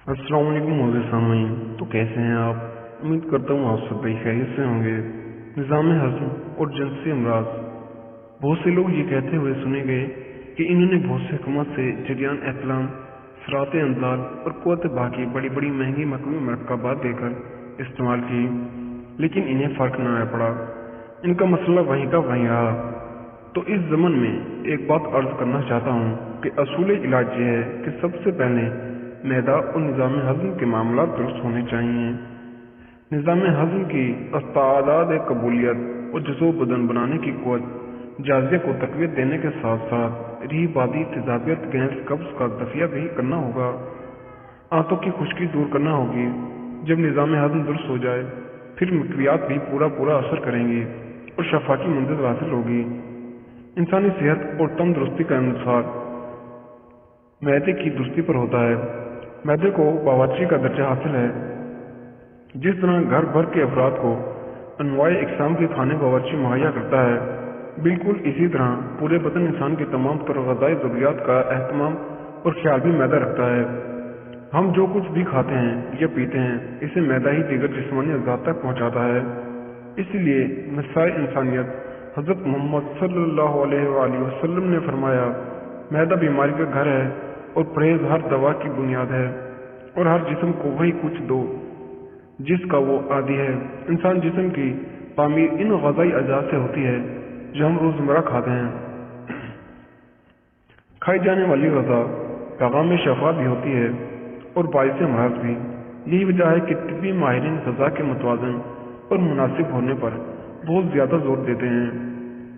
अस्सलाम वालेकुम मोज़े सामीन। तो कैसे हैं आप? उम्मीद करता हूँ आप सब बड़ी खैरियत से होंगे। निज़ाम हज़म और जिनसी अमराज। बहुत से लोग ये कहते हुए सुने गए कि इन्होंने बहुत से हुकूमत से जरियान एहतलाम, सरात अंजाल और क़ुव्वत बाकी बड़ी बड़ी महंगी मकवी मरकबात देकर इस्तेमाल की, लेकिन इन्हें फ़र्क न आ पड़ा। इनका मसला वहीं का वहीं रहा। तो इस ज़मन में एक बात अर्ज़ करना चाहता हूँ कि असूल इलाज ये है कि सबसे पहले मैदा और निज़ाम हज़म के मामला दुरुस्त होने चाहिए। निज़ाम हज़म की अस्तादाद कबूलियत और जज़ो बदन बनाने की क़ुव्वत जाज़िया को तक़वियत देने के साथ साथ रीह बादी तेज़ाबियत गैस कब्ज़ का दफ़िया भी करना होगा। आंतों की खुश्की दूर करना होगी। जब निज़ाम हज़म दुरुस्त हो जाए फिर मकवियात भी पूरा असर करेंगी और शफा की मंजिल हासिल होगी। इंसानी सेहत और तंदुरुस्ती का इंसार मैदे की दुरुस्ती पर होता है। मैदे को बावर्ची का दर्जा हासिल है। जिस तरह घर भर के अफराद को अनवाए इकसाम के खाने बावर्ची मुहैया करता है, बिल्कुल इसी तरह पूरे बदन इंसान की तमाम तर ग़िज़ाई ज़रूरियात का एहतमाम और ख्याल भी मैदा रखता है। हम जो कुछ भी खाते हैं या पीते हैं, इसे मैदा ही दीगर जिस्मानी अज़्ज़ा तक पहुँचाता है। इसलिए नसाए इंसानियत हज़रत मोहम्मद सल्लल्लाहु अलैहि वसल्लम ने फरमाया, मैदा बीमारी का घर है और परहेज हर दवा की बुनियाद है, और हर जिस्म को वही कुछ दो जिसका वो आदी है। इंसान जिस्म की तामीर इन ग़िज़ाई अज़्ज़ा से होती है जो हम रोज़मर्रा खाते हैं। खाई जाने वाली ग़िज़ा पैगाम शफा भी होती है और बाइस अमराज भी। यही वजह है कि तिब्बी माहिरीन ग़िज़ा के मुतवाज़िन और मुनासिब होने पर बहुत ज़्यादा जोर देते हैं,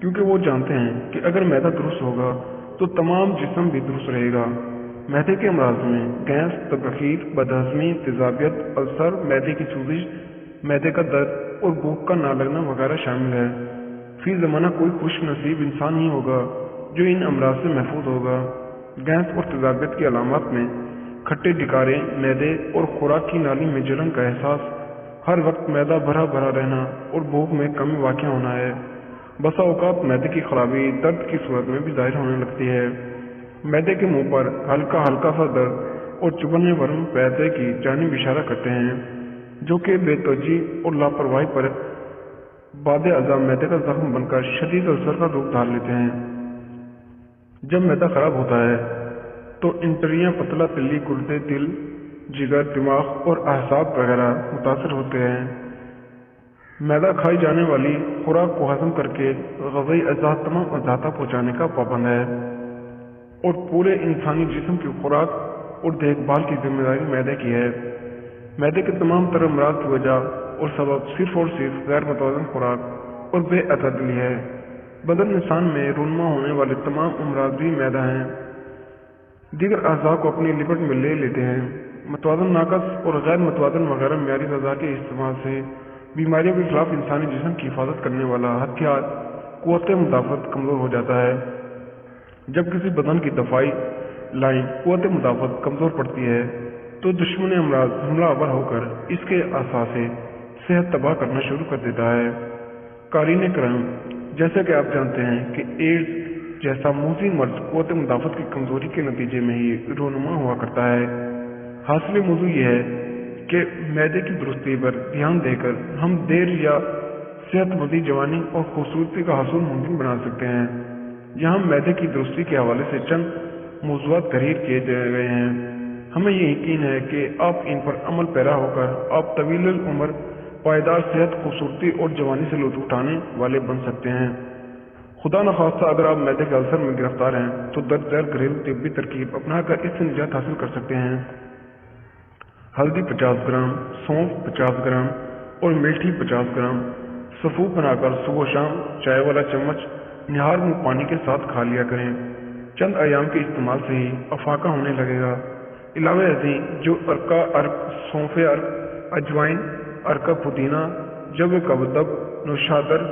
क्योंकि वो जानते हैं कि अगर मैदा दुरुस्त होगा तो तमाम जिस्म भी दुरुस्त रहेगा। मैदे के अमराज में गैस, तबख़ीर, बदहज़मी, तेज़ाबियत, अल्सर, मैदे की सूजिश, मैदे का दर्द और भूख का ना लगना वगैरह शामिल है। फी ज़माना कोई खुश नसीब इंसान ही होगा जो इन अमराज से महफूज होगा। गैस और तेज़ाबियत की अलामत में खट्टे डिकारे, मैदे और खुराक की नाली में जलन का एहसास, हर वक्त मैदा भरा भरा रहना और भूख में कमी वाक़या होना है। बसा औक़ात मैदे की खराबी दर्द की सूरत में भी ज़ाहिर होने लगती है। मैदे के मुंह पर हल्का हल्का सा दर्द और चुभने वरम पैदे की जानिब इशारा करते हैं, जो कि बेतवज्जी और लापरवाही पर बाद अज़ा मैदे का जख्म बनकर शदीद अल्सर का रूप धार लेते हैं। जब मैदा खराब होता है तो इंतरियाँ, पतला तिल्ली, गुर्दे, दिल, जिगर, दिमाग और अहसाब वगैरह मुतासर होते हैं। मैदा खाई जाने वाली खुराक को हजम करके ग़िज़ाई अज़्ज़ा तमाम अज़्ज़ा तक पहुँचाने का पाबंद है, और पूरे इंसानी जिस्म की खुराक और देखभाल की जिम्मेदारी मैदे की है। मैदे के तमाम तरह अमराज की वजह और सबब सिर्फ और सिर्फ गैर मुतवाज़िन खुराक और बेअतदली है। बदन इंसान में रूनमा होने वाले तमाम अमराज भी मैदा हैं। दीगर अज़्ज़ा को अपनी लिपट में ले लेते हैं। मुतवाज़िन नाकस और गैर मुतवाज़िन वगैरह म्यारी ग़िज़ा के इस्तेमाल से बीमारियों के खिलाफ इंसानी जिस्म की हिफाजत करने वाला हथियार क़ुव्वत मुदाफ़त कमज़ोर हो जाता है। जब किसी बदन की दफ़ाई लाइन क़ुव्वत मुदाफ़त कमज़ोर पड़ती है तो दुश्मन अमराज हमलावर होकर इसके असास से सेहत तबाह करना शुरू कर देता है। क़ारीन करम, जैसे कि आप जानते हैं कि एड्स जैसा मूज़ी मर्ज़ क़ुव्वत मुदाफ़त की कमज़ोरी के नतीजे में ही रोनुमा हुआ करता है। हासिल मौज़ू ये है कि मैदे की दुरुस्ती पर ध्यान देकर हम देर या सेहतमंदी, जवानी और खूबसूरती का हासिल मुमकिन बना सकते हैं। यहाँ मैदे की दुरुस्ती के हवाले से चंद मौज़ूआत तहरीर किए गए हैं। हमें ये यकीन है कि आप इन पर अमल पैरा होकर आप तवील उम्र, पायदार सेहत, खूबसूरती और जवानी से लुत्फ़ उठाने वाले बन सकते हैं। खुदा न खास्ता अगर आप मैदे के अल्सर में गिरफ्तार हैं तो दर्द दर घरेलू तिब्बी तरकीब अपना कर इससे निजात हासिल कर सकते हैं। हल्दी 50 ग्राम, सौंफ 50 ग्राम और मेथी 50 ग्राम सफ़ूफ बनाकर सुबह शाम चाय वाला चम्मच निहार मुँह पानी के साथ खा लिया करें। चंद अयाम के इस्तेमाल से ही अफाका होने लगेगा। इलावे ऐसी जो अर्का अर्क, सौंफ अर्क, अजवाइन, अर्का पुदीना, जव कबदब, नौशादर,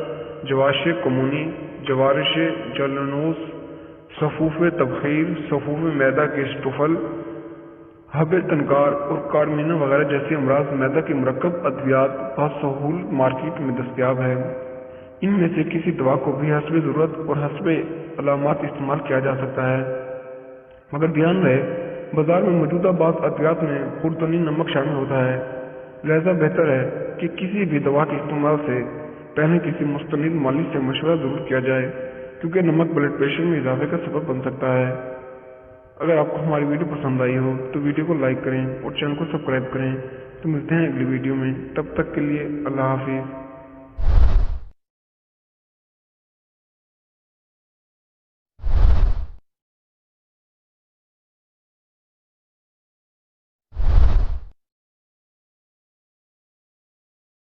जवाश कमूनी, जवारिश जलनूस, सफ़ूफ तबख़ीर, सफ़ूफ मैदा के स्टुफल, हब तनकार और कारमीना वगैरह जैसे अमराज मैदा के मरकब अद्वियात बसहूल मार्केट में दस्तयाब है। इनमें से किसी दवा को भी हस्बे ज़रूरत और हस्बे अलामात इस्तेमाल किया जा सकता है, मगर ध्यान रहे बाजार में मौजूदा बात अतियात में खुर्दनी नमक शामिल होता है, लिहाजा बेहतर है कि किसी भी दवा के इस्तेमाल से पहले किसी मुस्तनिद मालिक से मशवरा जरूर किया जाए, क्योंकि नमक ब्लड प्रेशर में इजाफे का सबब बन सकता है। अगर आपको हमारी वीडियो पसंद आई हो तो वीडियो को लाइक करें और चैनल को सब्सक्राइब करें। तो मिलते हैं अगली वीडियो में, तब तक के लिए अल्लाह हाफिज।